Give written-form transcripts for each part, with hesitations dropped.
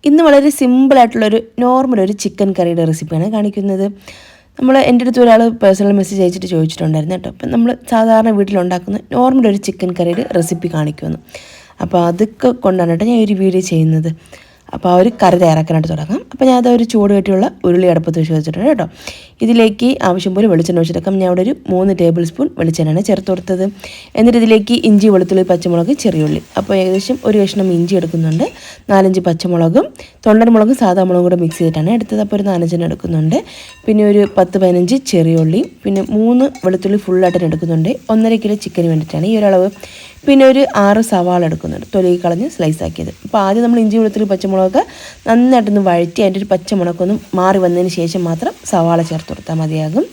ഇന്ന് വളരെ സിമ്പിളായിട്ടുള്ളൊരു നോർമൽ ചിക്കൻ കറിയുടെ റെസിപ്പിയാണ് കാണിക്കുന്നത്. എൻ്റെ അടുത്ത് ഒരാൾ പേഴ്സണൽ മെസ്സേജ് അയച്ചിട്ട് ചോദിച്ചിട്ടുണ്ടായിരുന്നു കേട്ടോ. അപ്പം നമ്മൾ സാധാരണ വീട്ടിലുണ്ടാക്കുന്ന നോർമൽ ചിക്കൻ കറിയുടെ റെസിപ്പി കാണിക്കുമെന്ന്. അപ്പോൾ അതൊക്കെ കൊണ്ടാണ് കേട്ടോ ഞാൻ ഒരു വീഡിയോ ചെയ്യുന്നത്. അപ്പോൾ ആ ഒരു കറി തയ്യാറാക്കാനായിട്ട് തുടങ്ങാം. അപ്പോൾ ഞാൻ അതൊരു ചൂട് കെട്ടിയുള്ള ഉരുളി അടുപ്പത്ത് വെച്ചിട്ടുണ്ട് കേട്ടോ. ഇതിലേക്ക് ആവശ്യം പോലെ വെളിച്ചെണ്ണ ഒഴിച്ചെടുക്കാം. ഞാൻ അവിടെ ഒരു 3 ടേബിൾ സ്പൂൺ വെളിച്ചെണ്ണയാണ് ചേർത്ത് കൊടുത്തത്. എന്നിട്ട് ഇതിലേക്ക് ഇഞ്ചി, വെളുത്തുള്ളി, പച്ചമുളക്, ചെറിയുള്ളി, അപ്പോൾ ഏകദേശം ഒരു കഷ്ണം ഇഞ്ചി എടുക്കുന്നുണ്ട്, 4-5 പച്ചമുളകും തൊണ്ടൻ മുളകും സാധാ മുളകും കൂടെ മിക്സ് ചെയ്തിട്ടാണ് എടുത്തത്. അപ്പോൾ ഒരു 4-5 എടുക്കുന്നുണ്ട്. പിന്നെ ഒരു 10-15 ചെറിയുള്ളിയും പിന്നെ 3 വെളുത്തുള്ളി ഫുള്ളായിട്ട് എടുക്കുന്നുണ്ട്. 1.5 കിലോ ചിക്കന് വേണ്ടിയിട്ടാണ് ഈ ഒരളവ്. പിന്നെ ഒരു 6 സവാള എടുക്കുന്നുണ്ട്, തൊലി കളഞ്ഞ് സ്ലൈസ് ആക്കിയത്. അപ്പോൾ ആദ്യം നമ്മൾ ഇഞ്ചി, വെളുത്തുള്ളി, പച്ചമുളകൊക്കെ നന്നായിട്ടൊന്ന് വഴറ്റി അതിൻ്റെ ഒരു പച്ചമുളകൊന്നും മാറി വന്നതിന് ശേഷം മാത്രം സവാള ചേർത്ത് കൊടുത്താൽ മതിയാകും.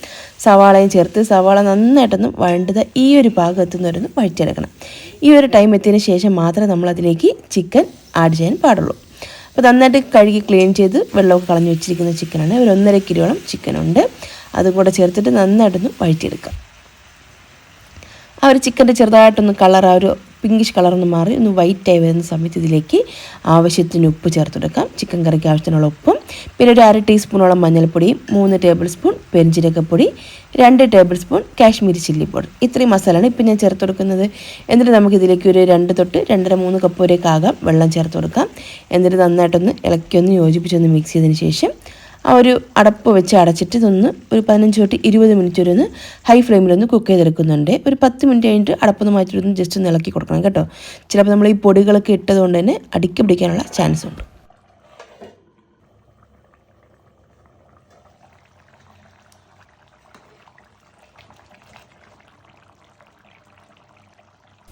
സവാളയും ചേർത്ത് സവാള നന്നായിട്ടൊന്ന് വഴണ്ടത് ഈ ഒരു ഭാഗം എത്തുന്നവരൊന്ന് വഴറ്റിയെടുക്കണം. ഈ ഒരു ടൈം എത്തിയതിന് ശേഷം മാത്രമേ നമ്മളതിലേക്ക് ചിക്കൻ ആഡ് ചെയ്യാൻ പാടുള്ളൂ. അപ്പോൾ നന്നായിട്ട് കഴുകി ക്ലീൻ ചെയ്ത് വെള്ളമൊക്കെ കളഞ്ഞ് വെച്ചിരിക്കുന്ന ചിക്കനാണ്. ഒരു 1.5 കിലോളം ചിക്കനുണ്ട്. അതും കൂടെ ചേർത്തിട്ട് നന്നായിട്ടൊന്ന് വഴറ്റിയെടുക്കാം. ആ ഒരു ചിക്കൻ്റെ ചെറുതായിട്ടൊന്ന് കളർ, ആ ഒരു പിങ്കിഷ് കളറൊന്ന് മാറി ഒന്ന് വൈറ്റായി വരുന്ന സമയത്ത് ഇതിലേക്ക് ആവശ്യത്തിന് ഉപ്പ് ചേർത്ത് കൊടുക്കാം. ചിക്കൻ കറിക്ക് ആവശ്യത്തിനുള്ള ഉപ്പും പിന്നെ ഒരു 1/2 ടീസ്പൂണോളം മഞ്ഞൾപ്പൊടിയും 3 ടേബിൾ സ്പൂൺ പെരിഞ്ജീരകപ്പൊടി, 2 tablespoon Kashmiri chilli powder, ഇത്രയും മസാലയാണ് ഇപ്പം ഞാൻ ചേർത്ത് കൊടുക്കുന്നത്. എന്നിട്ട് നമുക്കിതിലേക്ക് ഒരു 2 തൊട്ട് 2.5-3 കപ്പ് വരെയൊക്കെ ആകാം വെള്ളം ചേർത്ത് കൊടുക്കാം. എന്നിട്ട് നന്നായിട്ടൊന്ന് ഇളക്കിയൊന്ന് യോജിപ്പിച്ചൊന്ന് മിക്സ് ചെയ്തതിന് ശേഷം ആ ഒരു അടപ്പ് വെച്ച് അടച്ചിട്ട് ഇതൊന്ന് ഒരു 15 തൊട്ട് 20 മിനിറ്റ് വരെ ഒന്ന് ഹൈ ഫ്ലെയിമിലൊന്ന് കുക്ക് ചെയ്തെടുക്കുന്നുണ്ട്. ഒരു 10 മിനിറ്റ് കഴിഞ്ഞിട്ട് അടപ്പൊന്ന് മാറ്റിയിട്ടൊന്ന് ജസ്റ്റ് ഒന്ന് ഇളക്കി കൊടുക്കണം കേട്ടോ. ചിലപ്പോൾ നമ്മൾ ഈ പൊടികളൊക്കെ ഇട്ടതുകൊണ്ട് തന്നെ അടിക്ക് പിടിക്കാനുള്ള ചാൻസ് ഉണ്ട്.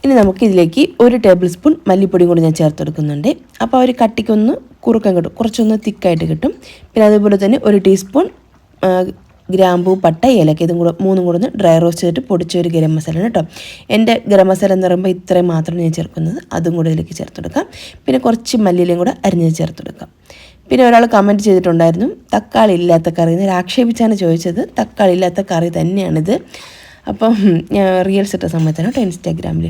ഇനി നമുക്ക് ഇതിലേക്ക് 1 ടേബിൾ സ്പൂൺ മല്ലിപ്പൊടിയും കൂടി ഞാൻ ചേർത്ത് കൊടുക്കുന്നുണ്ട്. അപ്പോൾ ആ ഒരു കട്ടിക്കൊന്ന് കുറുക്കം കിട്ടും, കുറച്ചൊന്ന് തിക്കായിട്ട് കിട്ടും. പിന്നെ അതുപോലെ തന്നെ 1 ടീസ്പൂൺ ഗ്രാമ്പൂ, പട്ട, ഏലക്ക, ഇതും കൂടെ 3 കൂടെ ഒന്ന് ഡ്രൈ റോസ്റ്റ് ചെയ്തിട്ട് പൊടിച്ച ഒരു ഗരം മസാലയാണ് കേട്ടോ. എൻ്റെ ഗരം മസാല എന്ന് പറയുമ്പോൾ ഇത്രയും മാത്രമാണ് ഞാൻ ചേർക്കുന്നത്. അതും കൂടെ ഇതിലേക്ക് ചേർത്ത് കൊടുക്കാം. പിന്നെ കുറച്ച് മല്ലിയിലയും കൂടെ അരിഞ്ഞ് ചേർത്ത് കൊടുക്കാം. പിന്നെ ഒരാൾ കമൻറ്റ് ചെയ്തിട്ടുണ്ടായിരുന്നു തക്കാളി ഇല്ലാത്ത കറി എന്ന് ആക്ഷേപിച്ചാണ് ചോദിച്ചത്. തക്കാളി ഇല്ലാത്ത കറി തന്നെയാണിത്. അപ്പം ഞാൻ റീൽസ് ഇട്ട സമയത്താണ് കേട്ടോ ഇൻസ്റ്റാഗ്രാമിൽ.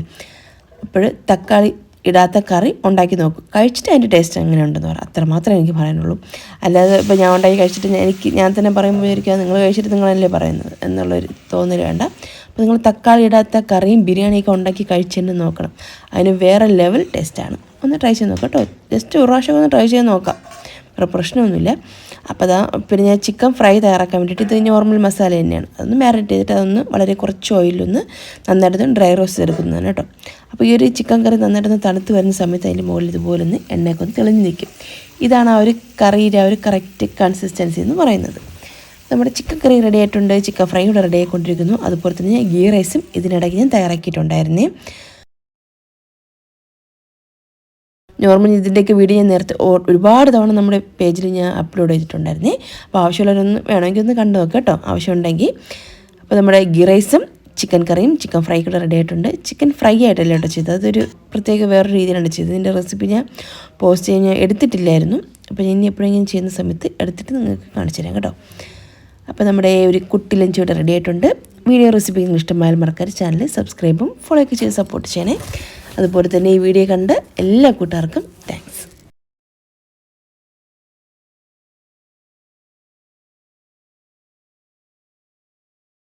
അപ്പോൾ തക്കാളി ഇടാത്ത കറി ഉണ്ടാക്കി നോക്കും, കഴിച്ചിട്ട് അതിൻ്റെ ടേസ്റ്റ് എങ്ങനെ ഉണ്ടെന്ന് പറയാം. അത്ര മാത്രമേ എനിക്ക് പറയാനുള്ളൂ. അല്ലാതെ ഇപ്പോൾ ഞാൻ ഉണ്ടാക്കി കഴിച്ചിട്ട് ഞാൻ തന്നെ പറയുമ്പോഴായിരിക്കും നിങ്ങൾ കഴിച്ചിട്ട് നിങ്ങളല്ലേ പറയുന്നത് എന്നുള്ളൊരു തോന്നൽ വേണ്ട. അപ്പോൾ നിങ്ങൾ തക്കാളി ഇടാത്ത കറിയും ബിരിയാണിയൊക്കെ ഉണ്ടാക്കി കഴിച്ചെന്ന് നോക്കണം. അതിന് വേറെ ലെവൽ ടേസ്റ്റാണ്. ഒന്ന് ട്രൈ ചെയ്ത് നോക്കാം കേട്ടോ. ജസ്റ്റ് ഒരു പ്രാവശ്യം ഒന്ന് ട്രൈ ചെയ്ത് നോക്കാം, വേറെ പ്രശ്നമൊന്നുമില്ല. അപ്പോൾ പിന്നെ ഞാൻ ചിക്കൻ ഫ്രൈ തയ്യാറാക്കാൻ വേണ്ടിയിട്ട് ഇത് നോർമൽ മസാല തന്നെയാണ്. അതൊന്ന് മാരിനേറ്റ് ചെയ്തിട്ട് അതൊന്ന് വളരെ കുറച്ച് ഓയിലൊന്ന് നന്നായിട്ടൊന്ന് ഡ്രൈ റോസ്റ്റ് ചെയ്തെടുക്കുന്നതാണ് കേട്ടോ. അപ്പോൾ ഈ ഒരു ചിക്കൻ കറി നന്നായിട്ടൊന്ന് തണുത്ത് വരുന്ന സമയത്ത് അതിൻ്റെ മുകളിൽ ഇതുപോലെ ഒന്ന് എണ്ണയൊക്കെ ഒന്ന് തെളിഞ്ഞ് നിൽക്കും. ഇതാണ് ആ ഒരു കറിയുടെ ആ ഒരു കറക്റ്റ് കൺസിസ്റ്റൻസി എന്ന് പറയുന്നത്. നമ്മുടെ ചിക്കൻ കറി റെഡി ആയിട്ടുണ്ട്. ചിക്കൻ ഫ്രൈ കൂടെ റെഡി ആയിക്കൊണ്ടിരിക്കുന്നു. അതുപോലെ തന്നെ ഞാൻ ഗീ റൈസും ഇതിനിടയ്ക്ക് ഞാൻ തയ്യാറാക്കിയിട്ടുണ്ടായിരുന്നേ. നോർമലി ഇതിൻ്റെയൊക്കെ വീഡിയോ ഞാൻ നേരത്തെ ഒരുപാട് തവണ നമ്മുടെ പേജിൽ ഞാൻ അപ്ലോഡ് ചെയ്തിട്ടുണ്ടായിരുന്നേ. അപ്പോൾ ആവശ്യമുള്ളവരൊന്ന് വേണമെങ്കിൽ ഒന്ന് കണ്ടു നോക്കാം കേട്ടോ, ആവശ്യമുണ്ടെങ്കിൽ. അപ്പോൾ നമ്മുടെ ഗീ റൈസും ചിക്കൻ കറിയും ചിക്കൻ ഫ്രൈ കൂടെ റെഡി ആയിട്ടുണ്ട്. ചിക്കൻ ഫ്രൈ ആയിട്ടല്ല കേട്ടോ ചെയ്തത്, അതൊരു പ്രത്യേക വേറൊരു രീതിയിലാണ് ചെയ്തത്. ഇതിൻ്റെ റെസിപ്പി ഞാൻ പോസ്റ്റ് ചെയ്യാൻ ഞാൻ എടുത്തിട്ടില്ലായിരുന്നു. അപ്പോൾ ഞാൻ ഇനി എപ്പോഴെങ്കിലും ചെയ്യുന്ന സമയത്ത് എടുത്തിട്ട് നിങ്ങൾക്ക് കാണിച്ചു തരാം കേട്ടോ. അപ്പോൾ നമ്മുടെ ഒരു കുട്ടി ലഞ്ച് കൂടെ റെഡി ആയിട്ടുണ്ട്. വീഡിയോ റെസിപ്പി നിങ്ങൾ ഇഷ്ടമായാൽ മറക്കാതെ ചാനൽ സബ്സ്ക്രൈബും ഫോളോ ഒക്കെ ചെയ്ത് സപ്പോർട്ട് ചെയ്യണേ. അതുപോലെ തന്നെ ഈ വീഡിയോ കണ്ട് എല്ലാ കൂട്ടുകാർക്കും